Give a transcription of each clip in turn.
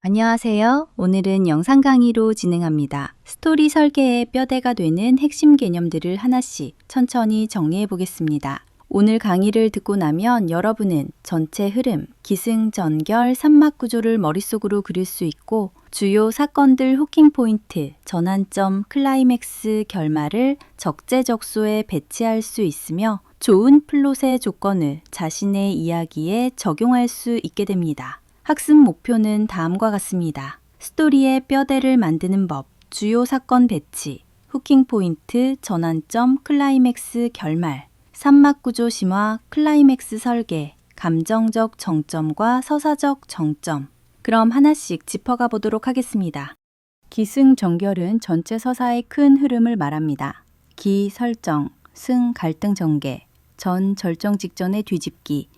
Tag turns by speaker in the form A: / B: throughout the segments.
A: 안녕하세요. 오늘은 영상 강의로 진행합니다. 스토리 설계의 뼈대가 되는 핵심 개념들을 하나씩 천천히 정리해 보겠습니다. 오늘 강의를 듣고 나면 여러분은 전체 흐름, 기승전결, 삼막 구조를 머릿속으로 그릴 수 있고 주요 사건들 후킹 포인트, 전환점, 클라이맥스, 결말을 적재적소에 배치할 수 있으며 좋은 플롯의 조건을 자신의 이야기에 적용할 수 있게 됩니다. 학습 목표는 다음과 같습니다. 스토리의 뼈대를 만드는 법, 주요 사건 배치, 후킹 포인트, 전환점, 클라이맥스, 결말, 삼막 구조 심화, 클라이맥스 설계, 감정적 정점과 서사적 정점. 그럼 하나씩 짚어가 보도록 하겠습니다. 기승전결은 전체 서사의 큰 흐름을 말합니다. 기 설정, 승 갈등 전개, 전 절정 직전의 뒤집기,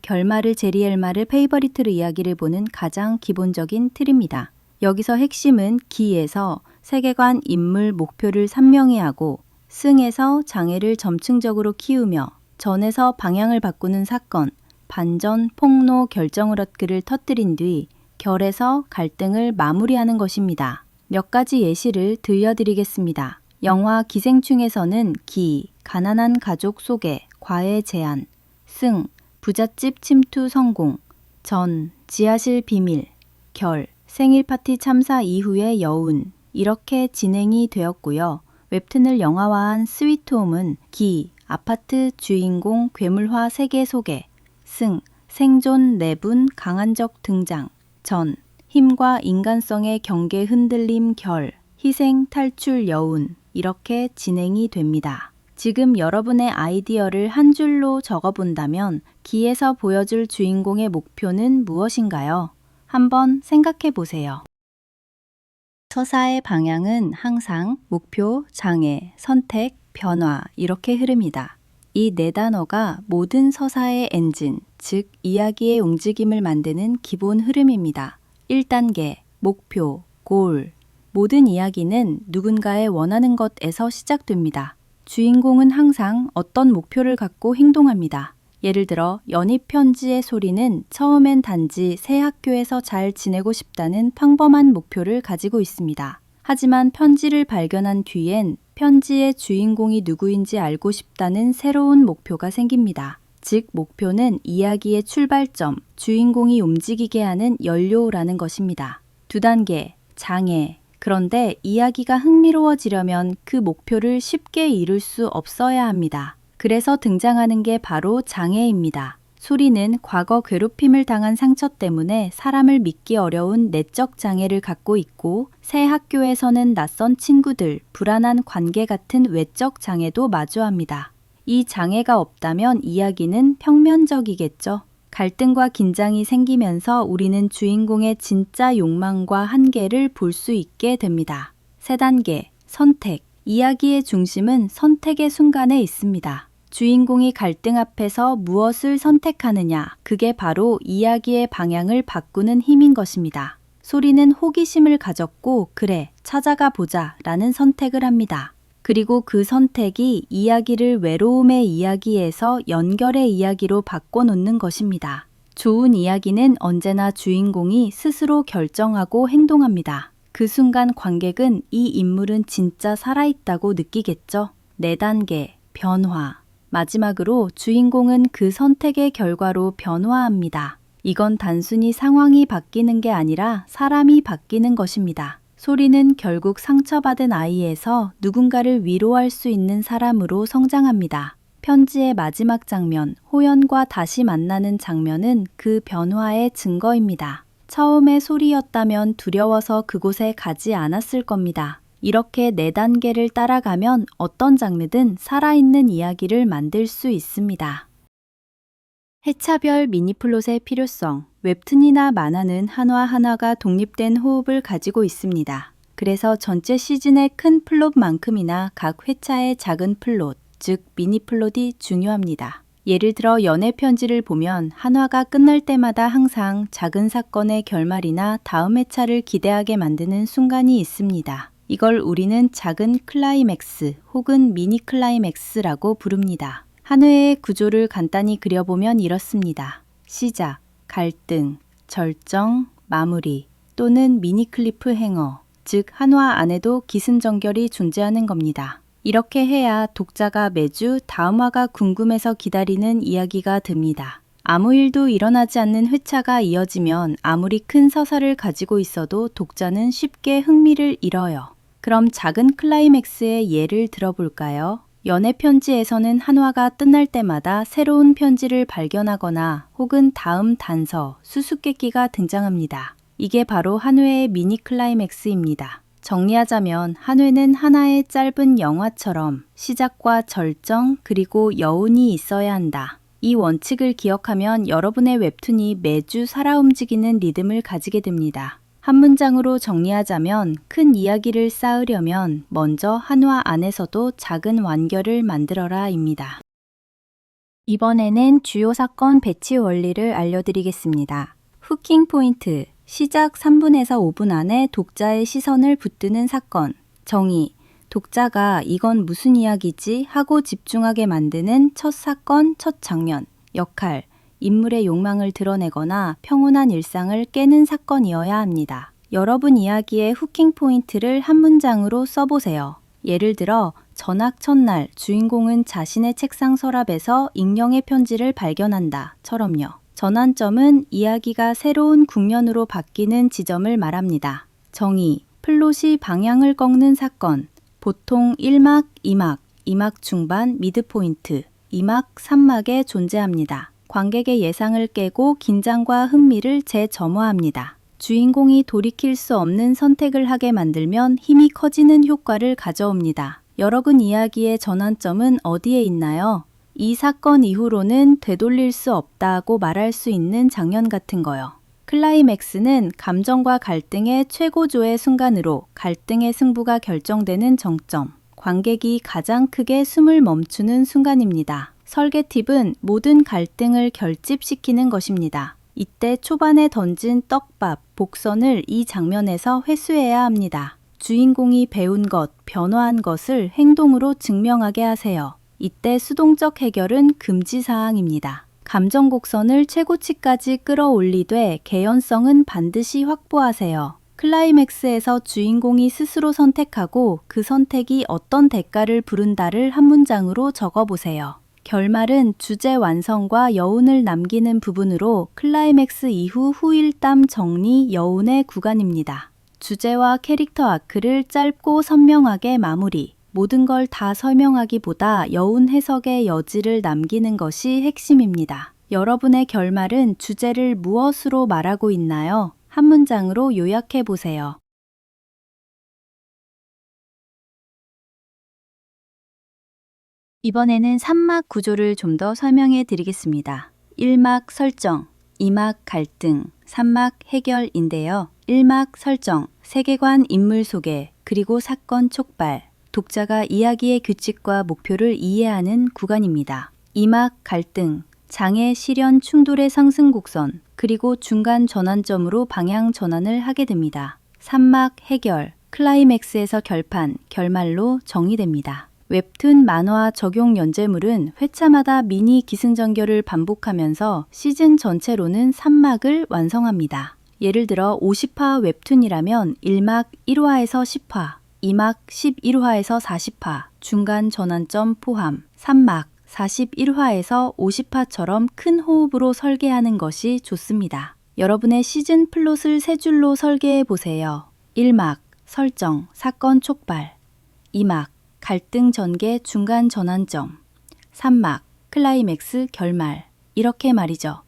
A: 결말을 제리엘마를 페이버리트로 이야기를 보는 가장 기본적인 틀입니다. 여기서 핵심은 기에서 세계관, 인물, 목표를 선명히 하고 승에서 장애를 점층적으로 키우며 전에서 방향을 바꾸는 사건, 반전, 폭로, 결정을 얻기를 터뜨린 뒤 결에서 갈등을 마무리하는 것입니다. 몇 가지 예시를 들려드리겠습니다. 영화 기생충에서는 기, 가난한 가족 소개, 과외 제안, 승, 부잣집 침투 성공, 전, 지하실 비밀, 결, 생일 파티 참사 이후의 여운 이렇게 진행이 되었고요. 웹툰을 영화화한 스위트홈은 기, 아파트 주인공 괴물화 세계 소개, 승, 생존 내분 강한적 등장, 전, 힘과 인간성의 경계 흔들림 결, 희생 탈출 여운 이렇게 진행이 됩니다. 지금 여러분의 아이디어를 한 줄로 적어본다면 기에서 보여줄 주인공의 목표는 무엇인가요? 한번 생각해 보세요. 서사의 방향은 항상 목표, 장애, 선택, 변화 이렇게 흐릅니다. 이 네 단어가 모든 서사의 엔진, 즉 이야기의 움직임을 만드는 기본 흐름입니다. 1단계, 목표, 골. 모든 이야기는 누군가의 원하는 것에서 시작됩니다. 주인공은 항상 어떤 목표를 갖고 행동합니다. 예를 들어 연입 편지의 소리는 처음엔 단지 새 학교에서 잘 지내고 싶다는 평범한 목표를 가지고 있습니다. 하지만 편지를 발견한 뒤엔 편지의 주인공이 누구인지 알고 싶다는 새로운 목표가 생깁니다. 즉 목표는 이야기의 출발점, 주인공이 움직이게 하는 연료라는 것입니다. 2단계, 장애. 그런데 이야기가 흥미로워지려면 그 목표를 쉽게 이룰 수 없어야 합니다. 그래서 등장하는 게 바로 장애입니다. 소리는 과거 괴롭힘을 당한 상처 때문에 사람을 믿기 어려운 내적 장애를 갖고 있고 새 학교에서는 낯선 친구들, 불안한 관계 같은 외적 장애도 마주합니다. 이 장애가 없다면 이야기는 평면적이겠죠. 갈등과 긴장이 생기면서 우리는 주인공의 진짜 욕망과 한계를 볼 수 있게 됩니다. 3단계, 선택. 이야기의 중심은 선택의 순간에 있습니다. 주인공이 갈등 앞에서 무엇을 선택하느냐, 그게 바로 이야기의 방향을 바꾸는 힘인 것입니다. 소리는 호기심을 가졌고 그래, 찾아가 보자 라는 선택을 합니다. 그리고 그 선택이 이야기를 외로움의 이야기에서 연결의 이야기로 바꿔놓는 것입니다. 좋은 이야기는 언제나 주인공이 스스로 결정하고 행동합니다. 그 순간 관객은 이 인물은 진짜 살아있다고 느끼겠죠. 4단계, 변화. 마지막으로 주인공은 그 선택의 결과로 변화합니다. 이건 단순히 상황이 바뀌는 게 아니라 사람이 바뀌는 것입니다. 소리는 결국 상처받은 아이에서 누군가를 위로할 수 있는 사람으로 성장합니다. 편지의 마지막 장면, 호연과 다시 만나는 장면은 그 변화의 증거입니다. 처음에 소리였다면 두려워서 그곳에 가지 않았을 겁니다. 이렇게 4단계를 따라가면 어떤 장르든 살아있는 이야기를 만들 수 있습니다. 회차별 미니플롯의 필요성. 웹툰이나 만화는 한화 한화가 독립된 호흡을 가지고 있습니다. 그래서 전체 시즌의 큰 플롯만큼이나 각 회차의 작은 플롯, 즉 미니플롯이 중요합니다. 예를 들어 연애 편지를 보면 한화가 끝날 때마다 항상 작은 사건의 결말이나 다음 회차를 기대하게 만드는 순간이 있습니다. 이걸 우리는 작은 클라이맥스 혹은 미니 클라이맥스라고 부릅니다. 한 회의 구조를 간단히 그려보면 이렇습니다. 시작, 갈등, 절정, 마무리. 또는 미니 클리프 행어, 즉 한화 안에도 기승전결이 존재하는 겁니다. 이렇게 해야 독자가 매주 다음 화가 궁금해서 기다리는 이야기가 듭니다. 아무 일도 일어나지 않는 회차가 이어지면 아무리 큰 서사를 가지고 있어도 독자는 쉽게 흥미를 잃어요. 그럼 작은 클라이맥스의 예를 들어볼까요? 연애 편지에서는 한화가 끝날 때마다 새로운 편지를 발견하거나 혹은 다음 단서, 수수께끼가 등장합니다. 이게 바로 한 회의 미니 클라이맥스입니다. 정리하자면 한 회는 하나의 짧은 영화처럼 시작과 절정 그리고 여운이 있어야 한다. 이 원칙을 기억하면 여러분의 웹툰이 매주 살아 움직이는 리듬을 가지게 됩니다. 한 문장으로 정리하자면 큰 이야기를 쌓으려면 먼저 한화 안에서도 작은 완결을 만들어라 입니다. 이번에는 주요 사건 배치 원리를 알려드리겠습니다. 후킹 포인트, 시작 3분에서 5분 안에 독자의 시선을 붙드는 사건, 정의, 독자가 이건 무슨 이야기지 하고 집중하게 만드는 첫 사건, 첫 장면, 역할, 인물의 욕망을 드러내거나 평온한 일상을 깨는 사건이어야 합니다. 여러분 이야기의 후킹 포인트를 한 문장으로 써보세요. 예를 들어 전학 첫날 주인공은 자신의 책상 서랍에서 익명의 편지를 발견한다 처럼요. 전환점은 이야기가 새로운 국면으로 바뀌는 지점을 말합니다. 정의, 플롯이 방향을 꺾는 사건, 보통 1막, 2막, 2막 중반, 미드포인트, 2막, 3막에 존재합니다. 관객의 예상을 깨고 긴장과 흥미를 재점화합니다. 주인공이 돌이킬 수 없는 선택을 하게 만들면 힘이 커지는 효과를 가져옵니다. 여러분 이야기의 전환점은 어디에 있나요? 이 사건 이후로는 되돌릴 수 없다고 말할 수 있는 장면 같은 거요. 클라이맥스는 감정과 갈등의 최고조의 순간으로 갈등의 승부가 결정되는 정점, 관객이 가장 크게 숨을 멈추는 순간입니다. 설계 팁은 모든 갈등을 결집시키는 것입니다. 이때 초반에 던진 떡밥, 복선을 이 장면에서 회수해야 합니다. 주인공이 배운 것, 변화한 것을 행동으로 증명하게 하세요. 이때 수동적 해결은 금지사항입니다. 감정 곡선을 최고치까지 끌어올리되 개연성은 반드시 확보하세요. 클라이맥스에서 주인공이 스스로 선택하고 그 선택이 어떤 대가를 부른다를 한 문장으로 적어보세요. 결말은 주제 완성과 여운을 남기는 부분으로 클라이맥스 이후 후일담 정리 여운의 구간입니다. 주제와 캐릭터 아크를 짧고 선명하게 마무리. 모든 걸 다 설명하기보다 여운 해석의 여지를 남기는 것이 핵심입니다. 여러분의 결말은 주제를 무엇으로 말하고 있나요? 한 문장으로 요약해 보세요. 이번에는 3막 구조를 좀 더 설명해 드리겠습니다. 1막 설정, 2막 갈등, 3막 해결인데요. 1막 설정, 세계관 인물 소개, 그리고 사건 촉발, 독자가 이야기의 규칙과 목표를 이해하는 구간입니다. 2막 갈등, 장애, 실현, 충돌의 상승 곡선, 그리고 중간 전환점으로 방향 전환을 하게 됩니다. 3막 해결, 클라이맥스에서 결판, 결말로 정의됩니다. 웹툰 만화 적용 연재물은 회차마다 미니 기승전결을 반복하면서 시즌 전체로는 3막을 완성합니다. 예를 들어 50화 웹툰이라면 1막 1화에서 10화, 2막 11화에서 40화, 중간 전환점 포함, 3막 41화에서 50화처럼 큰 호흡으로 설계하는 것이 좋습니다. 여러분의 시즌 플롯을 세 줄로 설계해 보세요. 1막 설정, 사건 촉발, 2막 갈등 전개 중간 전환점, 3막 클라이맥스 결말. 이렇게 말이죠.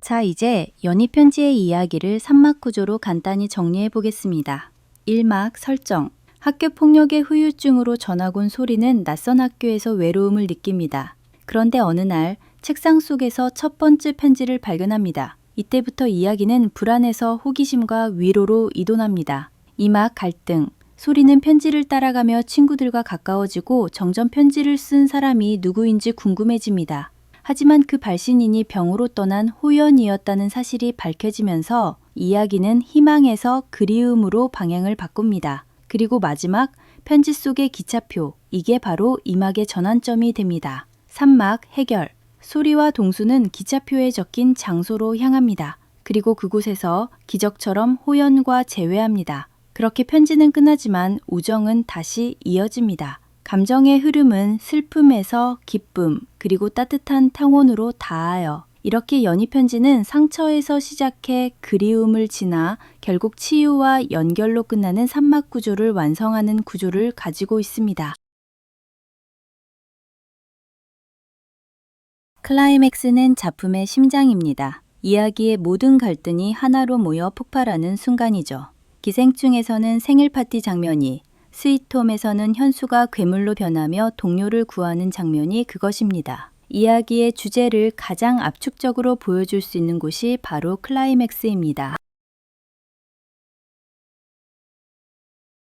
A: 자, 이제 연희편지의 이야기를 3막 구조로 간단히 정리해 보겠습니다. 1막 설정. 학교 폭력의 후유증으로 전학 온 소리는 낯선 학교에서 외로움을 느낍니다. 그런데 어느 날 책상 속에서 첫 번째 편지를 발견합니다. 이때부터 이야기는 불안에서 호기심과 위로로 이동합니다. 2막 갈등. 소리는 편지를 따라가며 친구들과 가까워지고 점점 편지를 쓴 사람이 누구인지 궁금해집니다. 하지만 그 발신인이 병으로 떠난 호연이었다는 사실이 밝혀지면서 이야기는 희망에서 그리움으로 방향을 바꿉니다. 그리고 마지막 편지 속의 기차표, 이게 바로 2막의 전환점이 됩니다. 산막, 해결. 소리와 동수는 기차표에 적힌 장소로 향합니다. 그리고 그곳에서 기적처럼 호연과 재회합니다. 그렇게 편지는 끝나지만 우정은 다시 이어집니다. 감정의 흐름은 슬픔에서 기쁨, 그리고 따뜻한 탕원으로 닿아요. 이렇게 연희편지는 상처에서 시작해 그리움을 지나 결국 치유와 연결로 끝나는 산막 구조를 완성하는 구조를 가지고 있습니다. 클라이맥스는 작품의 심장입니다. 이야기의 모든 갈등이 하나로 모여 폭발하는 순간이죠. 기생충에서는 생일 파티 장면이, 스위트홈에서는 현수가 괴물로 변하며 동료를 구하는 장면이 그것입니다. 이야기의 주제를 가장 압축적으로 보여줄 수 있는 곳이 바로 클라이맥스입니다.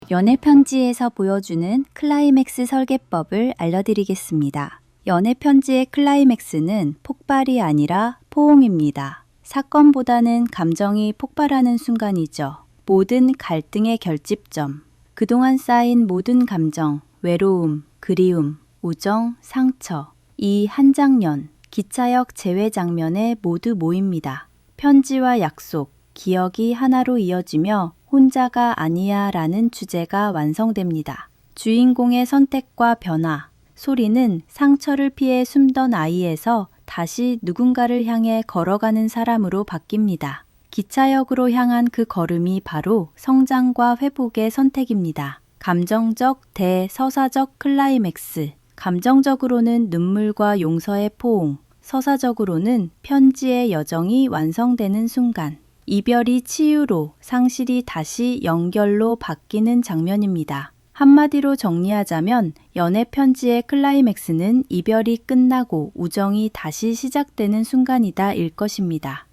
A: 연애편지에서 보여주는 클라이맥스 설계법을 알려드리겠습니다. 연애편지의 클라이맥스는 폭발이 아니라 포옹입니다. 사건보다는 감정이 폭발하는 순간이죠. 모든 갈등의 결집점, 그동안 쌓인 모든 감정, 외로움, 그리움, 우정, 상처, 이 한 장면, 기차역 재회 장면에 모두 모입니다. 편지와 약속, 기억이 하나로 이어지며 혼자가 아니야 라는 주제가 완성됩니다. 주인공의 선택과 변화, 소리는 상처를 피해 숨던 아이에서 다시 누군가를 향해 걸어가는 사람으로 바뀝니다. 기차역으로 향한 그 걸음이 바로 성장과 회복의 선택입니다. 감정적 대서사적 클라이맥스. 감정적으로는 눈물과 용서의 포옹, 서사적으로는 편지의 여정이 완성되는 순간. 이별이 치유로, 상실이 다시 연결로 바뀌는 장면입니다. 한마디로 정리하자면 연애 편지의 클라이맥스는 이별이 끝나고 우정이 다시 시작되는 순간이다 일 것입니다.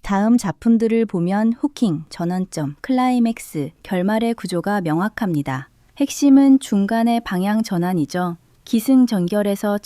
A: 다음 작품들을 보면 후킹, 전환점, 클라이맥스, 결말의 구조가 명확합니다. 핵심은 중간의 방향 전환이죠. 기승전결에서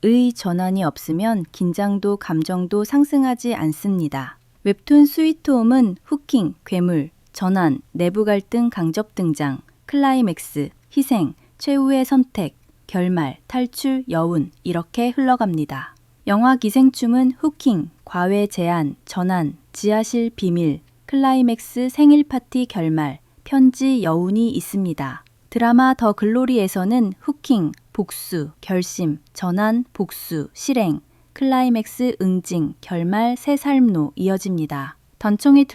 A: 의 전환이 없으면 긴장도 감정도 상승하지 않습니다. 웹툰 스위트홈은 후킹, 괴물, 전환, 내부 갈등 강접 등장, 클라이맥스, 희생, 최후의 선택, 결말, 탈출, 여운 이렇게 흘러갑니다. 영화 기생충은 후킹, 과외 제안, 전환, 지하실 비밀, 클라이맥스 생일 파티 결말, 편지 여운이 있습니다. 드라마 더 글로리에서는 후킹, 복수, 결심, 전환, 복수, 실행, 클라이맥스 응징, 결말, 새 삶로 이어집니다. 단총이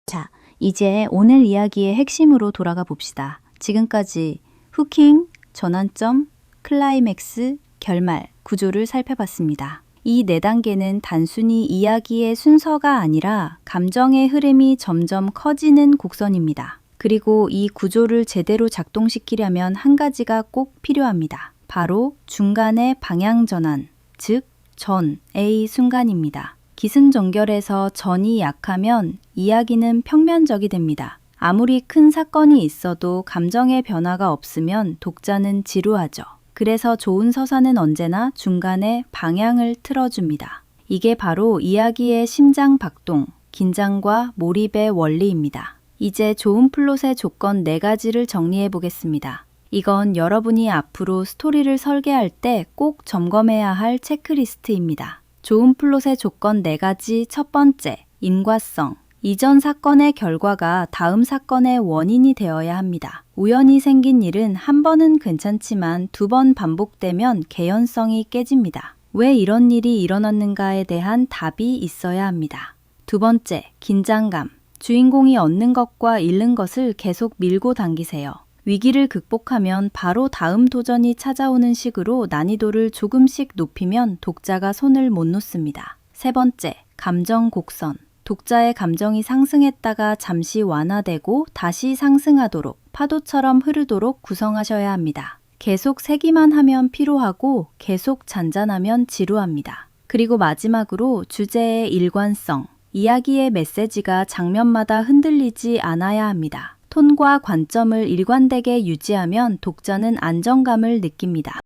A: 자, 이제 오늘 이야기의 핵심으로 돌아가 봅시다. 지금까지 후킹, 전환점, 클라이맥스, 결말, 구조를 살펴봤습니다. 이 4단계는 단순히 이야기의 순서가 아니라 감정의 흐름이 점점 커지는 곡선입니다. 그리고 이 구조를 제대로 작동시키려면 한 가지가 꼭 필요합니다. 바로 중간의 방향 전환, 즉 전의 순간입니다. 기승전결에서 전이 약하면 이야기는 평면적이 됩니다. 아무리 큰 사건이 있어도 감정의 변화가 없으면 독자는 지루하죠. 그래서 좋은 서사는 언제나 중간에 방향을 틀어줍니다. 이게 바로 이야기의 심장 박동, 긴장과 몰입의 원리입니다. 이제 좋은 플롯의 조건 4가지를 정리해 보겠습니다. 이건 여러분이 앞으로 스토리를 설계할 때 꼭 점검해야 할 체크리스트입니다. 좋은 플롯의 조건 4가지. 첫 번째, 인과성. 이전 사건의 결과가 다음 사건의 원인이 되어야 합니다. 우연히 생긴 일은 한 번은 괜찮지만 2번 반복되면 개연성이 깨집니다. 왜 이런 일이 일어났는가에 대한 답이 있어야 합니다. 두 번째, 긴장감. 주인공이 얻는 것과 잃는 것을 계속 밀고 당기세요. 위기를 극복하면 바로 다음 도전이 찾아오는 식으로 난이도를 조금씩 높이면 독자가 손을 못 놓습니다. 세 번째, 감정 곡선. 독자의 감정이 상승했다가 잠시 완화되고 다시 상승하도록 파도처럼 흐르도록 구성하셔야 합니다. 계속 세기만 하면 피로하고 계속 잔잔하면 지루합니다. 그리고 마지막으로 주제의 일관성. 이야기의 메시지가 장면마다 흔들리지 않아야 합니다. 톤과 관점을 일관되게 유지하면 독자는 안정감을 느낍니다.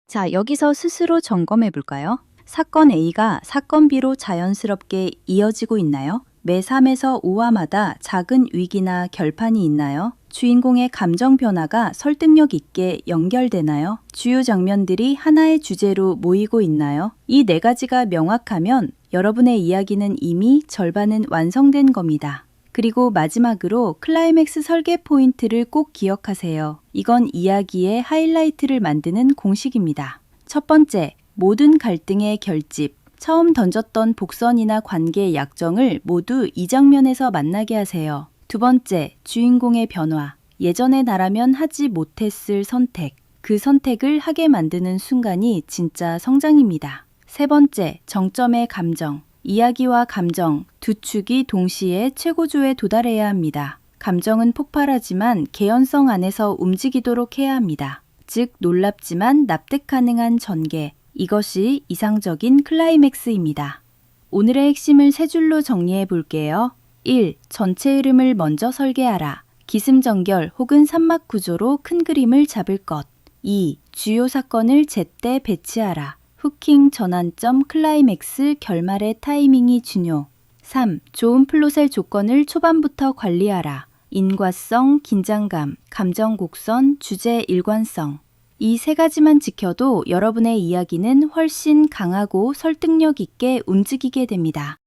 A: 자, 여기서 스스로 점검해 볼까요? 사건 A가 사건 B로 자연스럽게 이어지고 있나요? 매 3에서 5화마다 작은 위기나 결판이 있나요? 주인공의 감정 변화가 설득력 있게 연결되나요? 주요 장면들이 하나의 주제로 모이고 있나요? 이 네 가지가 명확하면 여러분의 이야기는 이미 절반은 완성된 겁니다. 그리고 마지막으로 클라이맥스 설계 포인트를 꼭 기억하세요. 이건 이야기의 하이라이트를 만드는 공식입니다. 첫 번째, 모든 갈등의 결집. 처음 던졌던 복선이나 관계의 약정을 모두 이 장면에서 만나게 하세요. 두 번째, 주인공의 변화. 예전의 나라면 하지 못했을 선택. 그 선택을 하게 만드는 순간이 진짜 성장입니다. 세 번째, 정점의 감정. 이야기와 감정 두 축이 동시에 최고조에 도달해야 합니다. 감정은 폭발하지만 개연성 안에서 움직이도록 해야 합니다. 즉, 놀랍지만 납득 가능한 전개. 이것이 이상적인 클라이맥스입니다. 오늘의 핵심을 세 줄로 정리해 볼게요. 1. 전체 흐름을 먼저 설계하라. 기승전결 혹은 삼막 구조로 큰 그림을 잡을 것. 2. 주요 사건을 제때 배치하라. 후킹, 전환점, 클라이맥스, 결말의 타이밍이 중요. 3. 좋은 플롯의 조건을 초반부터 관리하라. 인과성, 긴장감, 감정 곡선, 주제 일관성. 이 세 가지만 지켜도 여러분의 이야기는 훨씬 강하고 설득력 있게 움직이게 됩니다.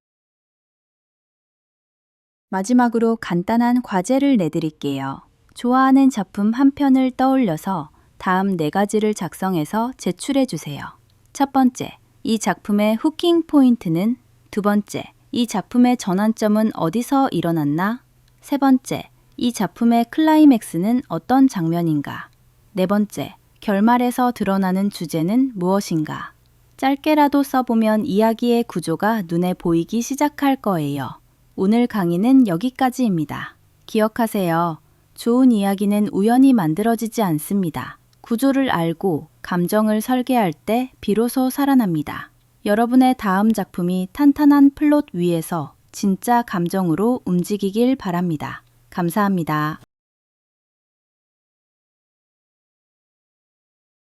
A: 마지막으로 간단한 과제를 내드릴게요. 좋아하는 작품 한 편을 떠올려서 다음 네 가지를 작성해서 제출해 주세요. 첫 번째, 이 작품의 후킹 포인트는? 두 번째, 이 작품의 전환점은 어디서 일어났나? 세 번째, 이 작품의 클라이맥스는 어떤 장면인가? 네 번째, 결말에서 드러나는 주제는 무엇인가? 짧게라도 써보면 이야기의 구조가 눈에 보이기 시작할 거예요. 오늘 강의는 여기까지입니다. 기억하세요. 좋은 이야기는 우연히 만들어지지 않습니다. 구조를 알고 감정을 설계할 때 비로소 살아납니다. 여러분의 다음 작품이 탄탄한 플롯 위에서 진짜 감정으로 움직이길 바랍니다. 감사합니다.